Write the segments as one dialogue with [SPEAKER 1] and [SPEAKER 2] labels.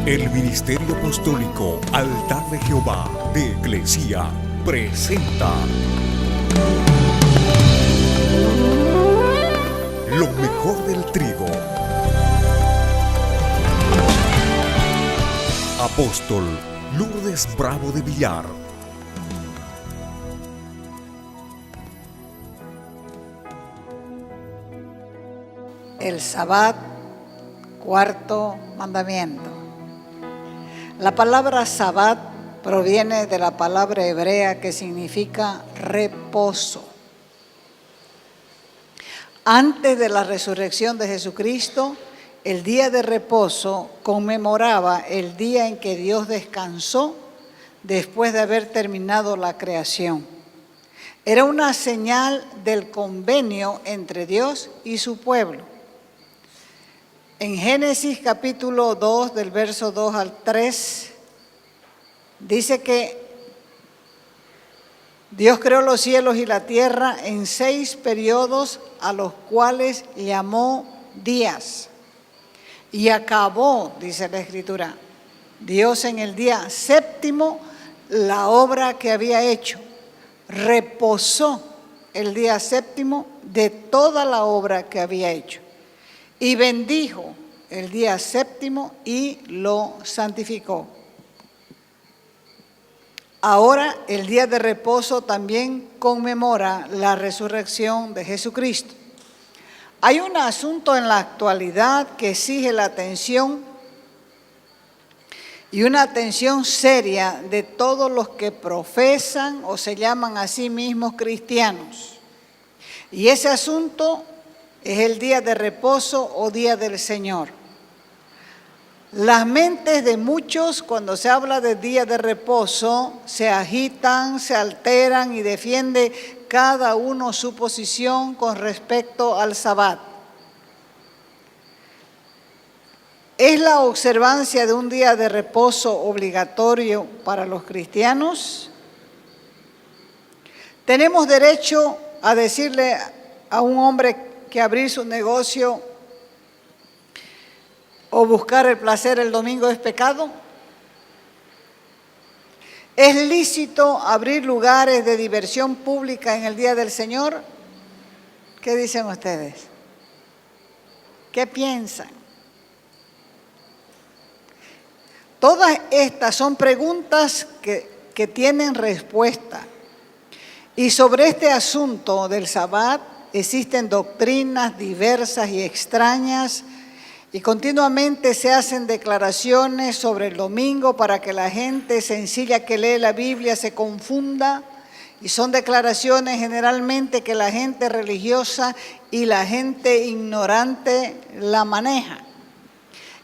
[SPEAKER 1] El Ministerio Apostólico Altar de Jehová de Eclesia presenta lo mejor del trigo. Apóstol Lourdes Bravo de Villar.
[SPEAKER 2] El Sabbat, cuarto mandamiento. La palabra Sabbat proviene de la palabra hebrea que significa reposo. Antes de la resurrección de Jesucristo, el día de reposo conmemoraba el día en que Dios descansó después de haber terminado la creación. Era una señal del convenio entre Dios y su pueblo. En Génesis capítulo 2, del verso 2 al 3, dice que Dios creó los cielos y la tierra en 6 periodos, a los cuales llamó días. Y acabó, dice la Escritura, Dios en el día séptimo la obra que había hecho. Reposó el día séptimo de toda la obra que había hecho. Y bendijo el día séptimo y lo santificó. Ahora el día de reposo también conmemora la resurrección de Jesucristo. Hay un asunto en la actualidad que exige la atención y una atención seria de todos los que profesan o se llaman a sí mismos cristianos. Y ese asunto es el día de reposo o día del Señor. Las mentes de muchos, cuando se habla de día de reposo, se agitan, se alteran y defiende cada uno su posición con respecto al Sabbat. ¿Es la observancia de un día de reposo obligatorio para los cristianos? ¿Tenemos derecho a decirle a un hombre que abrir su negocio o buscar el placer el domingo es pecado? ¿Es lícito abrir lugares de diversión pública en el día del Señor? ¿Qué dicen ustedes? ¿Qué piensan? Todas estas son preguntas que tienen respuesta. Y sobre este asunto del Sabbat existen doctrinas diversas y extrañas y continuamente se hacen declaraciones sobre el domingo para que la gente sencilla que lee la Biblia se confunda, y son declaraciones generalmente que la gente religiosa y la gente ignorante la maneja.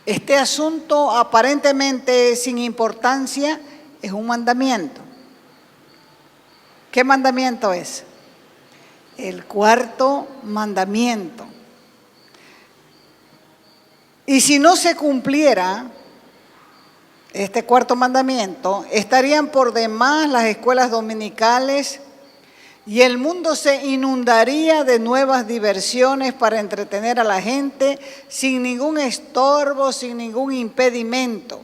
[SPEAKER 2] Este asunto aparentemente sin importancia es un mandamiento. ¿Qué mandamiento es? El cuarto mandamiento. Y si no se cumpliera este cuarto mandamiento, estarían por demás las escuelas dominicales y el mundo se inundaría de nuevas diversiones para entretener a la gente sin ningún estorbo, sin ningún impedimento.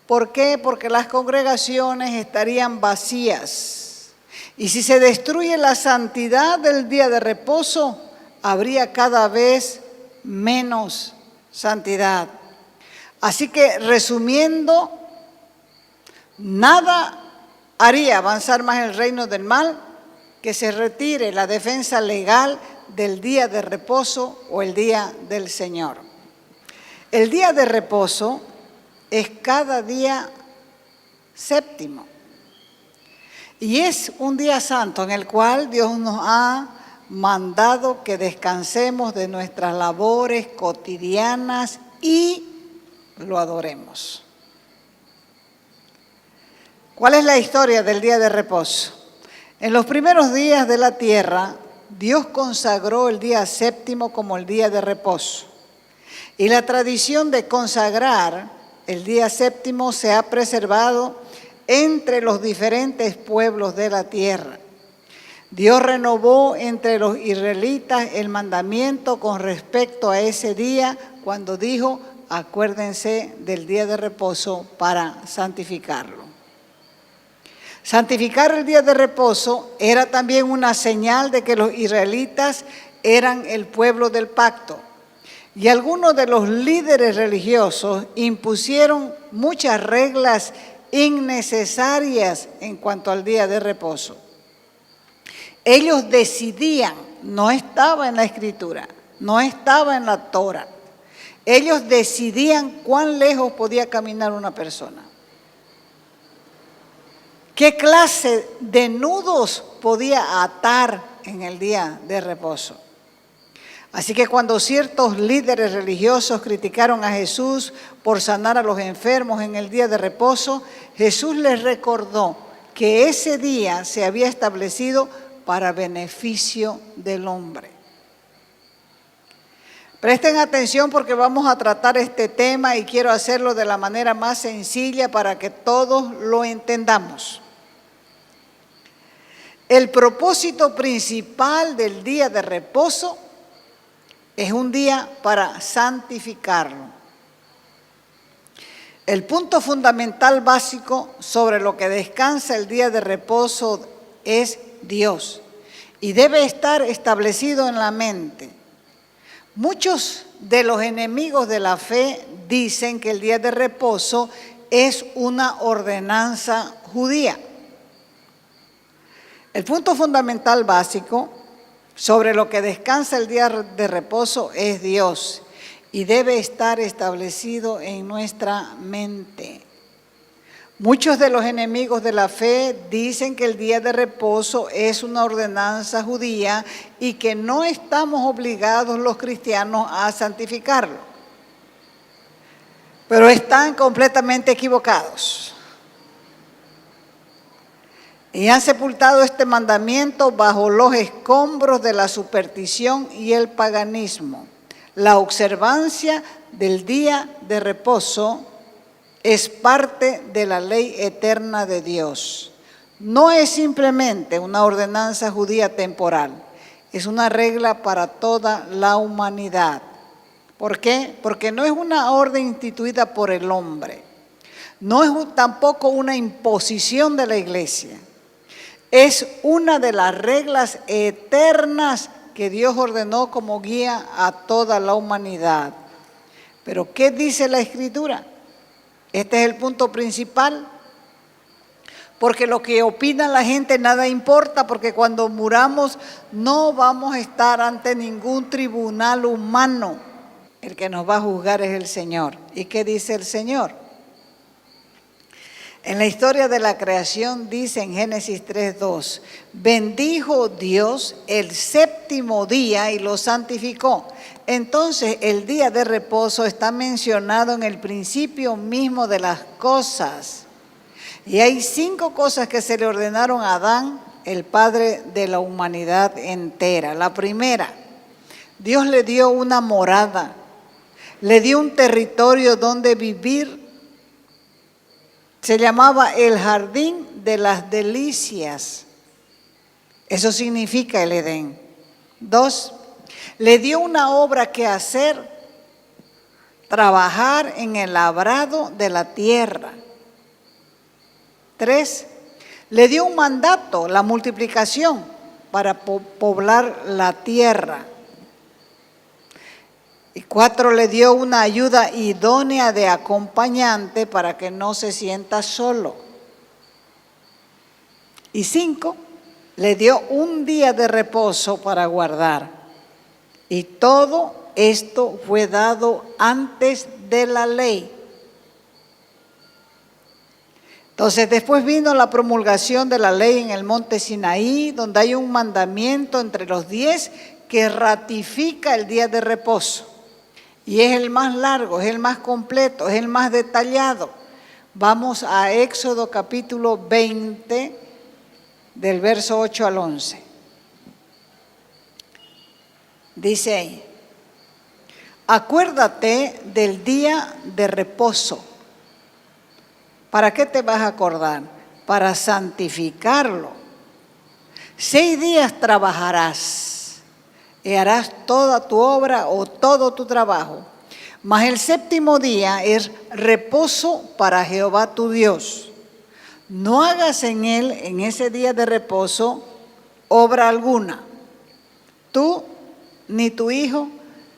[SPEAKER 2] ¿Por qué? Porque las congregaciones estarían vacías. Y si se destruye la santidad del día de reposo, habría cada vez menos santidad. Así que, resumiendo, nada haría avanzar más el reino del mal que se retire la defensa legal del día de reposo o el día del Señor. El día de reposo es cada día séptimo. Y es un día santo en el cual Dios nos ha mandado que descansemos de nuestras labores cotidianas y lo adoremos. ¿Cuál es la historia del día de reposo? En los primeros días de la tierra, Dios consagró el día séptimo como el día de reposo. Y la tradición de consagrar el día séptimo se ha preservado entre los diferentes pueblos de la tierra. Dios renovó entre los israelitas el mandamiento con respecto a ese día cuando dijo: acuérdense del día de reposo para santificarlo. Santificar el día de reposo era también una señal de que los israelitas eran el pueblo del pacto. Y algunos de los líderes religiosos impusieron muchas reglas innecesarias en cuanto al día de reposo. Ellos decidían, no estaba en la Escritura, no estaba en la Torá. Ellos decidían cuán lejos podía caminar una persona. ¿Qué clase de nudos podía atar en el día de reposo? Así que cuando ciertos líderes religiosos criticaron a Jesús por sanar a los enfermos en el día de reposo, Jesús les recordó que ese día se había establecido para beneficio del hombre. Presten atención porque vamos a tratar este tema y quiero hacerlo de la manera más sencilla para que todos lo entendamos. El propósito principal del día de reposo es un día para santificarlo. El punto fundamental básico sobre lo que descansa el día de reposo es Dios y debe estar establecido en la mente. Muchos de los enemigos de la fe dicen que el día de reposo es una ordenanza judía. El punto fundamental básico sobre lo que descansa el día de reposo es Dios y debe estar establecido en nuestra mente. Muchos de los enemigos de la fe dicen que el día de reposo es una ordenanza judía y que no estamos obligados los cristianos a santificarlo. Pero están completamente equivocados. Y han sepultado este mandamiento bajo los escombros de la superstición y el paganismo. La observancia del día de reposo es parte de la ley eterna de Dios. No es simplemente una ordenanza judía temporal, es una regla para toda la humanidad. ¿Por qué? Porque no es una orden instituida por el hombre, no es tampoco una imposición de la iglesia. Es una de las reglas eternas que Dios ordenó como guía a toda la humanidad. Pero ¿qué dice la Escritura? Este es el punto principal. Porque lo que opina la gente nada importa, porque cuando muramos no vamos a estar ante ningún tribunal humano. El que nos va a juzgar es el Señor. ¿Y qué dice el Señor? En la historia de la creación dice en Génesis 3:2, bendijo Dios el séptimo día y lo santificó. Entonces el día de reposo está mencionado en el principio mismo de las cosas. Y hay 5 cosas que se le ordenaron a Adán, el padre de la humanidad entera. La primera, Dios le dio una morada, le dio un territorio donde vivir. Se llamaba el jardín de las delicias. Eso significa el Edén. 2, le dio una obra que hacer, trabajar en el labrado de la tierra. 3, le dio un mandato, la multiplicación, para poblar la tierra. Y 4, le dio una ayuda idónea de acompañante para que no se sienta solo. Y 5, le dio un día de reposo para guardar. Y todo esto fue dado antes de la ley. Entonces después vino la promulgación de la ley en el monte Sinaí, donde hay un mandamiento entre los 10 que ratifica el día de reposo. Y es el más largo, es el más completo, es el más detallado. Vamos a Éxodo capítulo 20, del verso 8 al 11. Dice ahí, acuérdate del día de reposo. ¿Para qué te vas a acordar? Para santificarlo. 6 días trabajarás y harás toda tu obra o todo tu trabajo. Mas el séptimo día es reposo para Jehová tu Dios. No hagas en él, en ese día de reposo, obra alguna. Tú, ni tu hijo,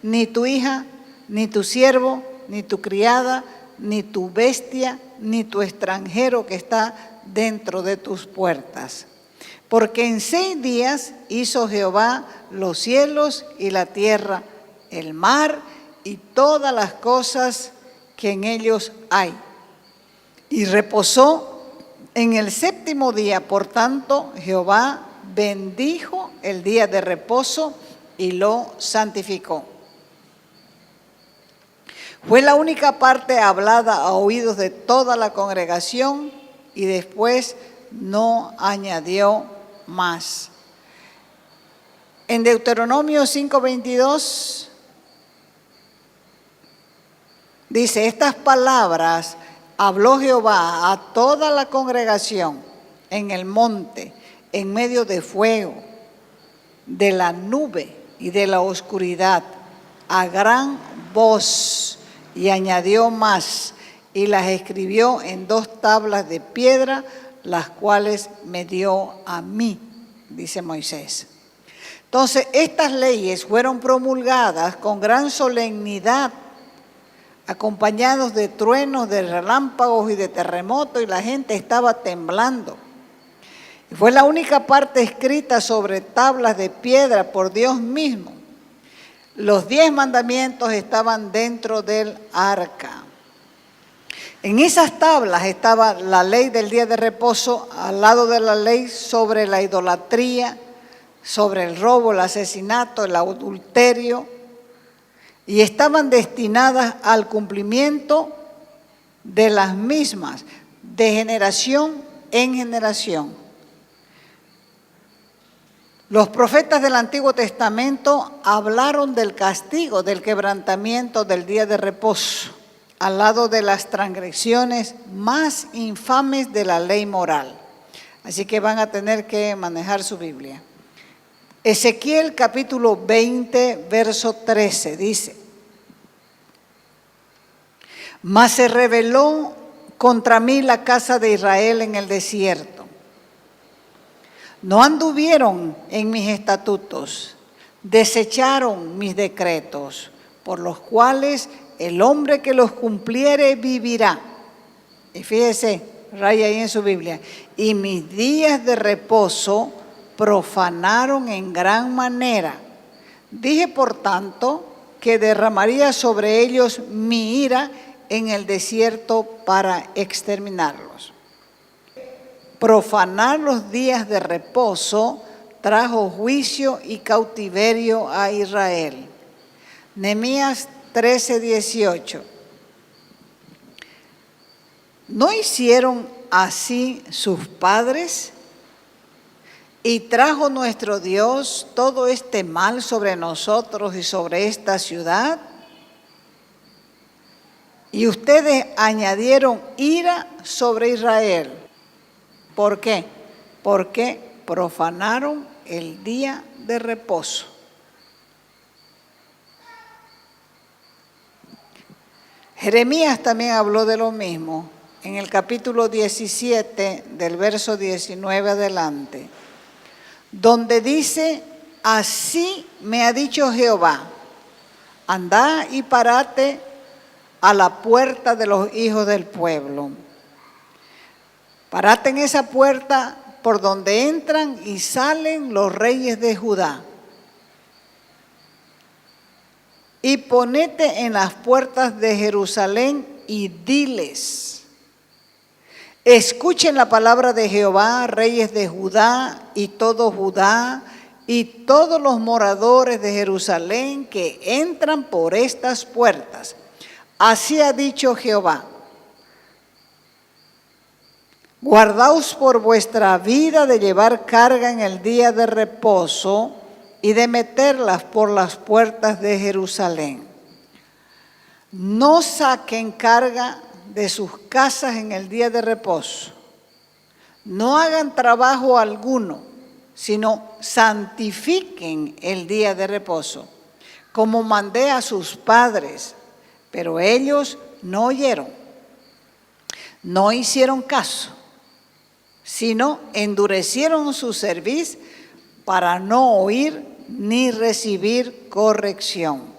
[SPEAKER 2] ni tu hija, ni tu siervo, ni tu criada, ni tu bestia, ni tu extranjero que está dentro de tus puertas. Porque en 6 días hizo Jehová los cielos y la tierra, el mar y todas las cosas que en ellos hay. Y reposó en el séptimo día. Por tanto, Jehová bendijo el día de reposo y lo santificó. Fue la única parte hablada a oídos de toda la congregación y después no añadió más. En Deuteronomio 5:22 dice: estas palabras habló Jehová a toda la congregación en el monte, en medio de fuego, de la nube y de la oscuridad, a gran voz. Y añadió más, y las escribió en 2 tablas de piedra, las cuales me dio a mí, dice Moisés. Entonces, estas leyes fueron promulgadas con gran solemnidad, acompañados de truenos, de relámpagos y de terremotos, y la gente estaba temblando. Y fue la única parte escrita sobre tablas de piedra por Dios mismo. Los 10 mandamientos estaban dentro del arca. En esas tablas estaba la ley del día de reposo, al lado de la ley sobre la idolatría, sobre el robo, el asesinato, el adulterio, y estaban destinadas al cumplimiento de las mismas, de generación en generación. Los profetas del Antiguo Testamento hablaron del castigo, del quebrantamiento del día de reposo, al lado de las transgresiones más infames de la ley moral. Así que van a tener que manejar su Biblia. Ezequiel capítulo 20, verso 13 dice: mas se rebeló contra mí la casa de Israel en el desierto. No anduvieron en mis estatutos, desecharon mis decretos, por los cuales el hombre que los cumpliere vivirá. Y fíjese, raya ahí en su Biblia: y mis días de reposo profanaron en gran manera. Dije, por tanto, que derramaría sobre ellos mi ira en el desierto para exterminarlos. Profanar los días de reposo trajo juicio y cautiverio a Israel. Nehemías 13:18. ¿No hicieron así sus padres? Y trajo nuestro Dios todo este mal sobre nosotros y sobre esta ciudad. Y ustedes añadieron ira sobre Israel. ¿Por qué? Porque profanaron el día de reposo. Jeremías también habló de lo mismo en el capítulo 17, del verso 19 adelante, donde dice: así me ha dicho Jehová, andá y parate a la puerta de los hijos del pueblo. Parate en esa puerta por donde entran y salen los reyes de Judá. Y ponete en las puertas de Jerusalén y diles: escuchen la palabra de Jehová, reyes de Judá y todo Judá y todos los moradores de Jerusalén que entran por estas puertas. Así ha dicho Jehová: guardaos por vuestra vida de llevar carga en el día de reposo y de meterlas por las puertas de Jerusalén. No saquen carga de sus casas en el día de reposo. No hagan trabajo alguno, sino santifiquen el día de reposo, como mandé a sus padres, Pero ellos no oyeron, no hicieron caso, sino endurecieron su cerviz para no oír ni recibir corrección.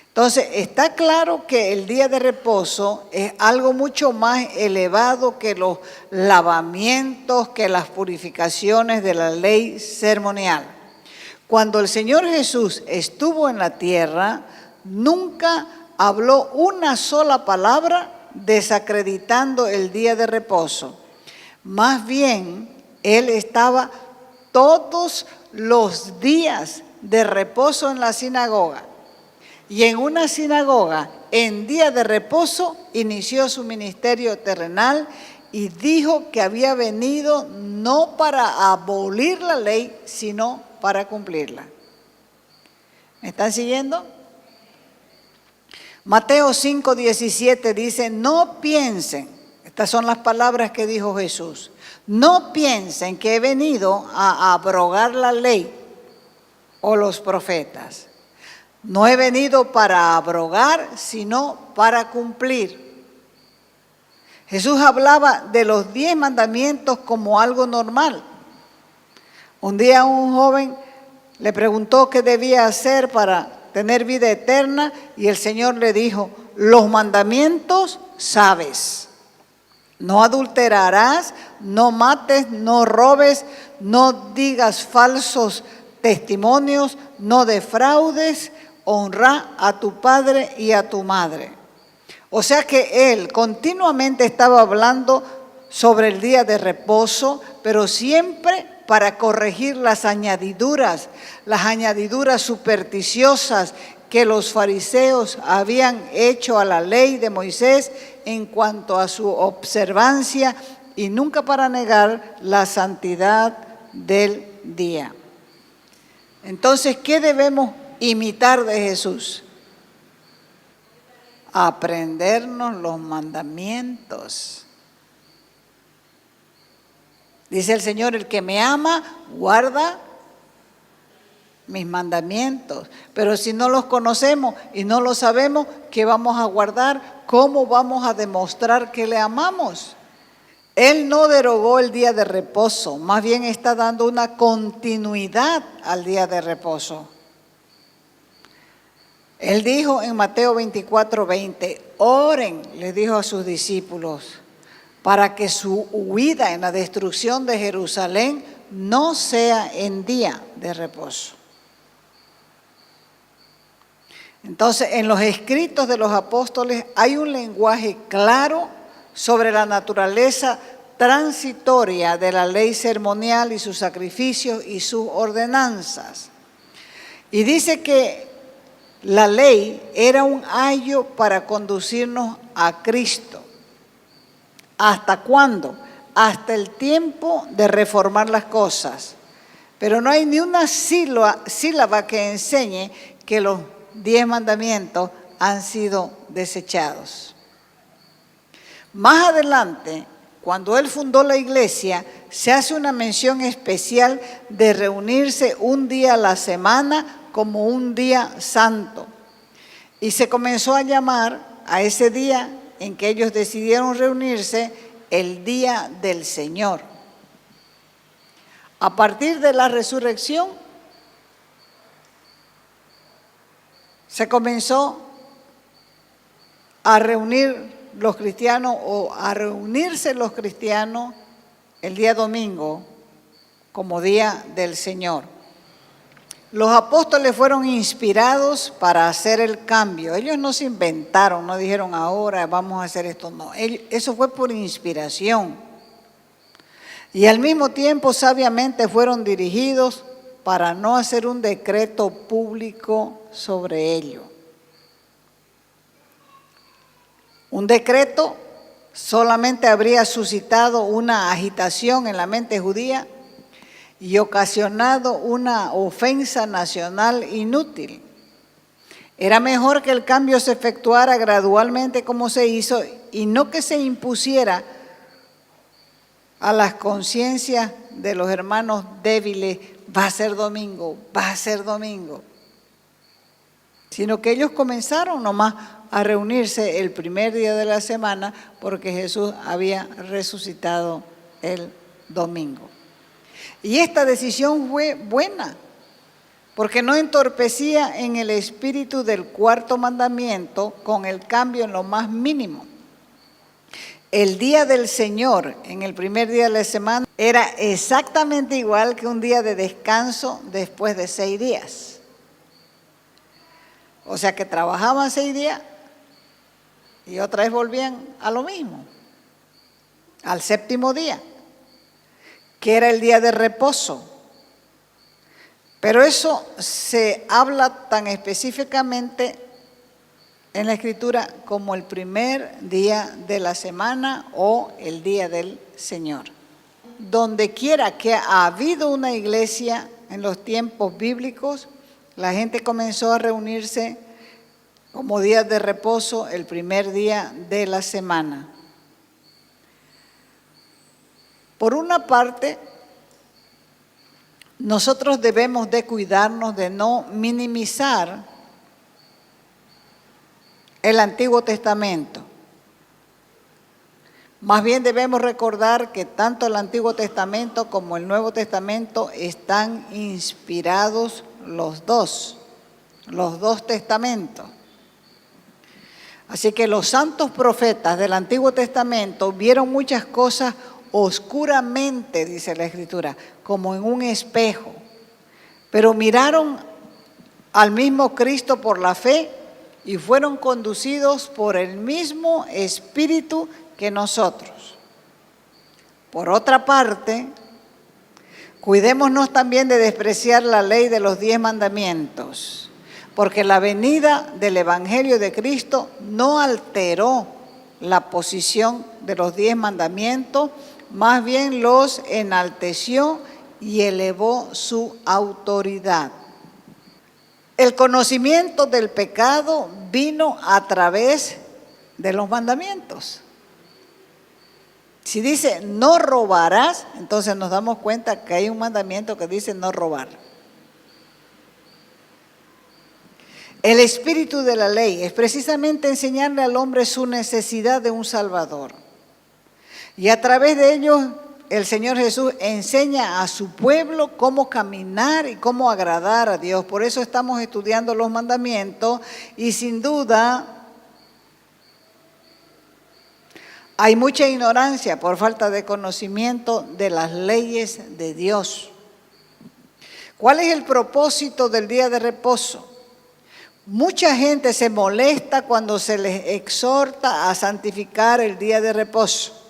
[SPEAKER 2] Entonces, está claro que el día de reposo es algo mucho más elevado que los lavamientos, que las purificaciones de la ley ceremonial. Cuando el Señor Jesús estuvo en la tierra, nunca habló una sola palabra desacreditando el día de reposo. Más bien, Él estaba todos los días de reposo en la sinagoga. Y en una sinagoga, en día de reposo, inició su ministerio terrenal y dijo que había venido no para abolir la ley, sino para cumplirla. ¿Me están siguiendo? Mateo 5:17 dice, no piensen, estas son las palabras que dijo Jesús, no piensen que he venido a abrogar la ley o los profetas. No he venido para abrogar, sino para cumplir. Jesús hablaba de los 10 mandamientos como algo normal. Un día un joven le preguntó qué debía hacer para tener vida eterna y el Señor le dijo, los mandamientos sabes. No adulterarás, no mates, no robes, no digas falsos testimonios, no defraudes, honra a tu padre y a tu madre. O sea que él continuamente estaba hablando sobre el día de reposo, pero siempre para corregir las añadiduras supersticiosas que los fariseos habían hecho a la ley de Moisés en cuanto a su observancia y nunca para negar la santidad del día. Entonces, ¿qué debemos imitar de Jesús? Aprendernos los mandamientos. Dice el Señor, el que me ama, guarda mis mandamientos. Pero si no los conocemos y no los sabemos, ¿qué vamos a guardar? ¿Cómo vamos a demostrar que le amamos? Él no derogó el día de reposo, más bien está dando una continuidad al día de reposo. Él dijo en Mateo 24:20, oren, les dijo a sus discípulos, para que su huida en la destrucción de Jerusalén no sea en día de reposo. Entonces, en los escritos de los apóstoles hay un lenguaje claro sobre la naturaleza transitoria de la ley ceremonial y sus sacrificios y sus ordenanzas. Y dice que la ley era un ayo para conducirnos a Cristo. ¿Hasta cuándo? Hasta el tiempo de reformar las cosas. Pero no hay ni una sílaba que enseñe que los 10 mandamientos han sido desechados. Más adelante, cuando él fundó la iglesia, se hace una mención especial de reunirse un día a la semana como un día santo. Y se comenzó a llamar a ese día en que ellos decidieron reunirse el día del Señor. A partir de la resurrección, se comenzó a reunir los cristianos o a reunirse los cristianos el día domingo como día del Señor. Los apóstoles fueron inspirados para hacer el cambio. Ellos no se inventaron, no dijeron ahora vamos a hacer esto, no. Eso fue por inspiración. Y al mismo tiempo sabiamente fueron dirigidos para no hacer un decreto público sobre ello. Un decreto solamente habría suscitado una agitación en la mente judía y ocasionado una ofensa nacional inútil. Era mejor que el cambio se efectuara gradualmente como se hizo y no que se impusiera a las conciencias de los hermanos débiles, va a ser domingo, sino que ellos comenzaron nomás a reunirse el primer día de la semana porque Jesús había resucitado el domingo. Y esta decisión fue buena, porque no entorpecía en el espíritu del cuarto mandamiento con el cambio en lo más mínimo. El día del Señor, en el primer día de la semana, era exactamente igual que un día de descanso después de 6 días. O sea que trabajaban 6 días y otra vez volvían a lo mismo, al séptimo día, que era el día de reposo. Pero eso se habla tan específicamente en la Escritura como el primer día de la semana o el día del Señor. Donde quiera que ha habido una iglesia en los tiempos bíblicos, la gente comenzó a reunirse como días de reposo el primer día de la semana. Por una parte, nosotros debemos de cuidarnos de no minimizar el Antiguo Testamento. Más bien debemos recordar que tanto el Antiguo Testamento como el Nuevo Testamento están inspirados los dos testamentos. Así que los santos profetas del Antiguo Testamento vieron muchas cosas oscuramente, dice la Escritura, como en un espejo, pero miraron al mismo Cristo por la fe y fueron conducidos por el mismo Espíritu que nosotros. Por otra parte, cuidémonos también de despreciar la ley de los 10 mandamientos, porque la venida del Evangelio de Cristo no alteró la posición de los 10 mandamientos, más bien los enalteció y elevó su autoridad. El conocimiento del pecado vino a través de los mandamientos. Si dice no robarás, entonces nos damos cuenta que hay un mandamiento que dice no robar. El espíritu de la ley es precisamente enseñarle al hombre su necesidad de un Salvador. Y a través de ello, el Señor Jesús enseña a su pueblo cómo caminar y cómo agradar a Dios. Por eso estamos estudiando los mandamientos y sin duda hay mucha ignorancia por falta de conocimiento de las leyes de Dios. ¿Cuál es el propósito del día de reposo? Mucha gente se molesta cuando se les exhorta a santificar el día de reposo.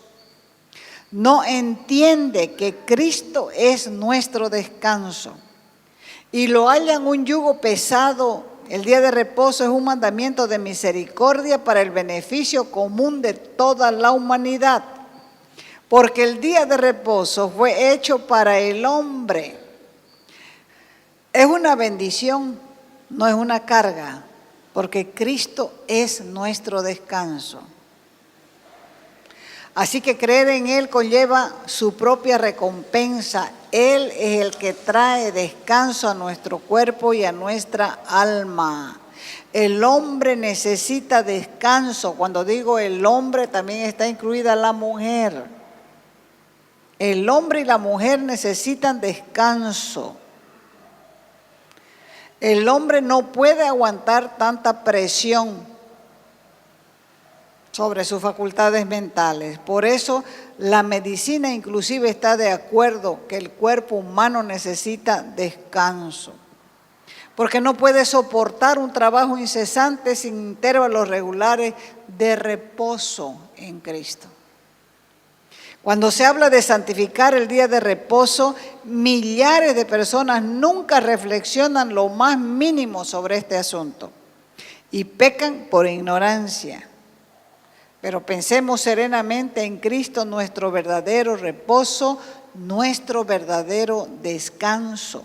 [SPEAKER 2] No entiende que Cristo es nuestro descanso y lo hallan un yugo pesado. El día de reposo es un mandamiento de misericordia para el beneficio común de toda la humanidad, porque el día de reposo fue hecho para el hombre. Es una bendición, no es una carga, porque Cristo es nuestro descanso. Así que creer en Él conlleva su propia recompensa. Él es el que trae descanso a nuestro cuerpo y a nuestra alma. El hombre necesita descanso. Cuando digo el hombre, también está incluida la mujer. El hombre y la mujer necesitan descanso. El hombre no puede aguantar tanta presión sobre sus facultades mentales. Por eso la medicina inclusive está de acuerdo que el cuerpo humano necesita descanso, porque no puede soportar un trabajo incesante sin intervalos regulares de reposo en Cristo. Cuando se habla de santificar el día de reposo, millares de personas nunca reflexionan lo más mínimo sobre este asunto y pecan por ignorancia. Pero pensemos serenamente en Cristo, nuestro verdadero reposo, nuestro verdadero descanso.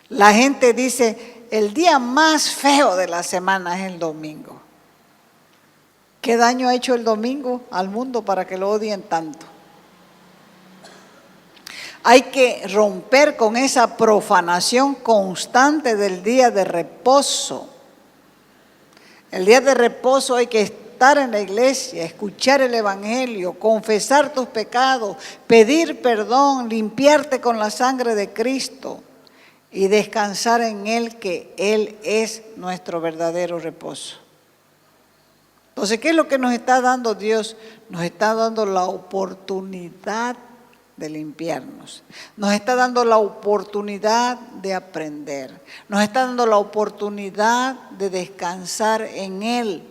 [SPEAKER 2] La gente dice, el día más feo de la semana es el domingo. ¿Qué daño ha hecho el domingo al mundo para que lo odien tanto? Hay que romper con esa profanación constante del día de reposo. El día de reposo hay que estar en la iglesia, escuchar el evangelio, confesar tus pecados, pedir perdón, limpiarte con la sangre de Cristo y descansar en Él, que Él es nuestro verdadero reposo. Entonces, ¿qué es lo que nos está dando Dios? Nos está dando la oportunidad de limpiarnos. Nos está dando la oportunidad de aprender. Nos está dando la oportunidad de descansar en Él.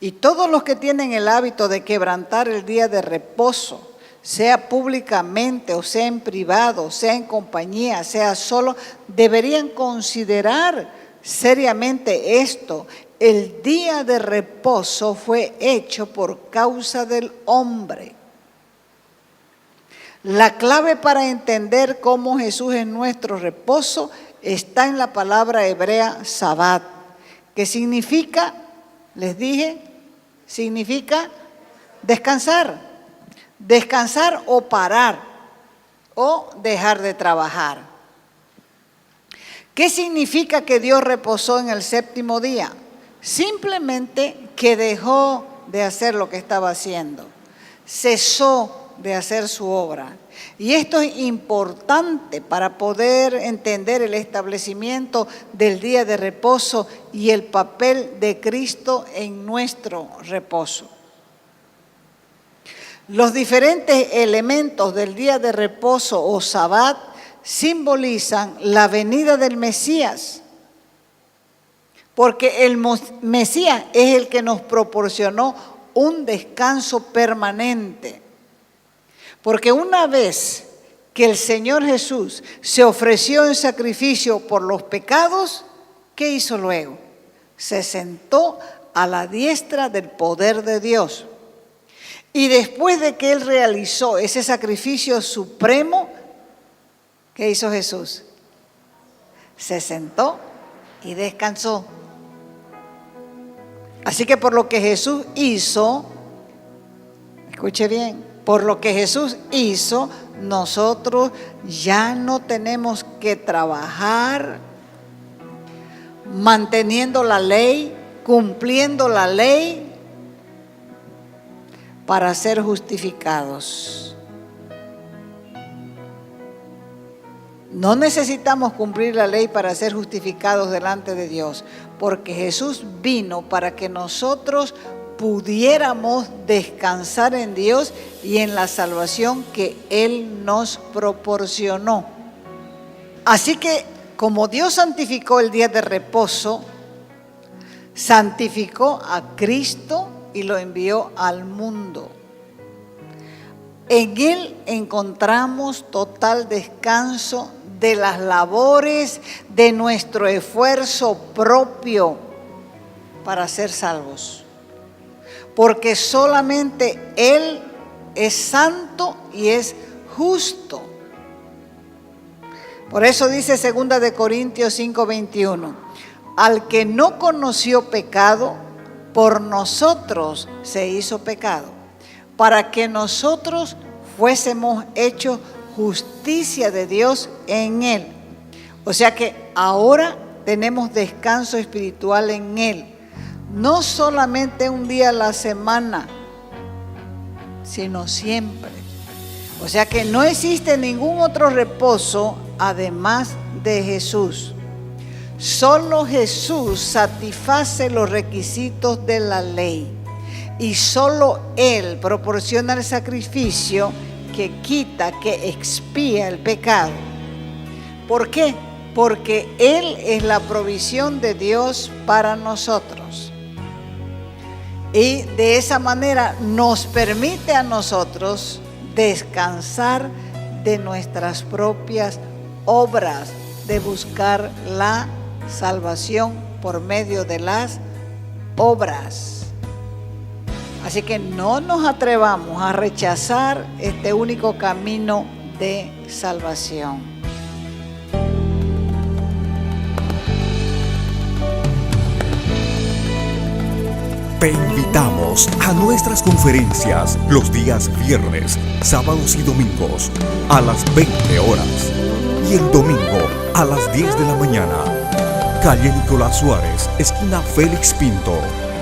[SPEAKER 2] Y todos los que tienen el hábito de quebrantar el día de reposo, sea públicamente o sea en privado, sea en compañía, sea solo, deberían considerar seriamente esto. El día de reposo fue hecho por causa del hombre. La clave para entender cómo Jesús es nuestro reposo está en la palabra hebrea Sabbat, que significa, les dije, significa descansar. Descansar o parar o dejar de trabajar. ¿Qué significa que Dios reposó en el séptimo día? Simplemente que dejó de hacer lo que estaba haciendo, cesó de hacer su obra. Y esto es importante para poder entender el establecimiento del día de reposo y el papel de Cristo en nuestro reposo. Los diferentes elementos del día de reposo o Sabbat simbolizan la venida del Mesías, porque el Mesías es el que nos proporcionó un descanso permanente. Porque una vez que el Señor Jesús se ofreció en sacrificio por los pecados, ¿qué hizo luego? Se sentó a la diestra del poder de Dios. Y después de que Él realizó ese sacrificio supremo, ¿qué hizo Jesús? Se sentó y descansó. Así que por lo que Jesús hizo, escuche bien, por lo que Jesús hizo, nosotros ya no tenemos que trabajar manteniendo la ley, cumpliendo la ley para ser justificados. No necesitamos cumplir la ley para ser justificados delante de Dios, porque Jesús vino para que nosotros pudiéramos descansar en Dios y en la salvación que Él nos proporcionó. Así que, como Dios santificó el día de reposo, santificó a Cristo y lo envió al mundo. En Él encontramos total descanso de las labores de nuestro esfuerzo propio para ser salvos. Porque solamente Él es santo y es justo. Por eso dice 2 de Corintios 5:21, al que no conoció pecado, por nosotros se hizo pecado, para que nosotros fuésemos hechos justicia de Dios en Él. O sea que ahora tenemos descanso espiritual en Él. No solamente un día a la semana, sino siempre. O sea que no existe ningún otro reposo además de Jesús. Solo Jesús satisface los requisitos de la ley y solo Él proporciona el sacrificio que quita, que expía el pecado. ¿Por qué? Porque Él es la provisión de Dios para nosotros. Y de esa manera nos permite a nosotros descansar de nuestras propias obras, de buscar la salvación por medio de las obras. Así que no nos atrevamos a rechazar este único camino de salvación.
[SPEAKER 1] Te invitamos a nuestras conferencias los días viernes, sábados y domingos a las 20 horas y el domingo a las 10 de la mañana. calle Nicolás Suárez, esquina Félix Pinto.